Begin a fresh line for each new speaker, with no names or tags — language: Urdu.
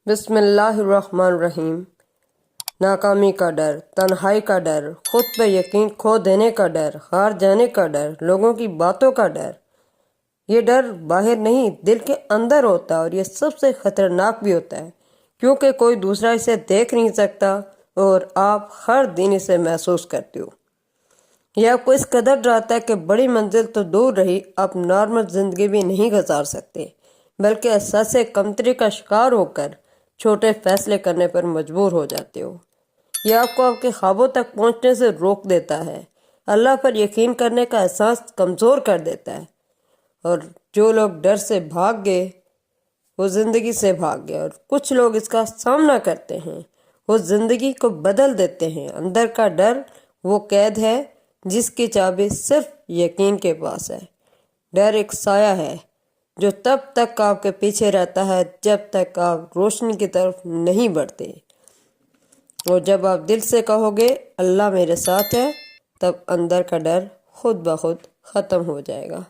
بسم اللہ الرحمن الرحیم۔ ناکامی کا ڈر، تنہائی کا ڈر، خود پہ یقین کھو دینے کا ڈر، ہار جانے کا ڈر، لوگوں کی باتوں کا ڈر۔ یہ ڈر باہر نہیں، دل کے اندر ہوتا ہے، اور یہ سب سے خطرناک بھی ہوتا ہے کیونکہ کوئی دوسرا اسے دیکھ نہیں سکتا اور آپ ہر دن اسے محسوس کرتے ہو۔ یہ آپ کو اس قدر ڈراتا ہے کہ بڑی منزل تو دور رہی، آپ نارمل زندگی بھی نہیں گزار سکتے، بلکہ احساس کمتری کا شکار ہو کر چھوٹے فیصلے کرنے پر مجبور ہو جاتے ہو۔ یہ آپ کو آپ کے خوابوں تک پہنچنے سے روک دیتا ہے، اللہ پر یقین کرنے کا احساس کمزور کر دیتا ہے، اور جو لوگ ڈر سے بھاگ گئے وہ زندگی سے بھاگ گئے، اور کچھ لوگ اس کا سامنا کرتے ہیں، وہ زندگی کو بدل دیتے ہیں۔ اندر کا ڈر وہ قید ہے جس کی چابی صرف یقین کے پاس ہے۔ ڈر ایک سایہ ہے جو تب تک آپ کے پیچھے رہتا ہے جب تک آپ روشنی کی طرف نہیں بڑھتے، اور جب آپ دل سے کہو گے اللہ میرے ساتھ ہے، تب اندر کا ڈر خود بخود ختم ہو جائے گا۔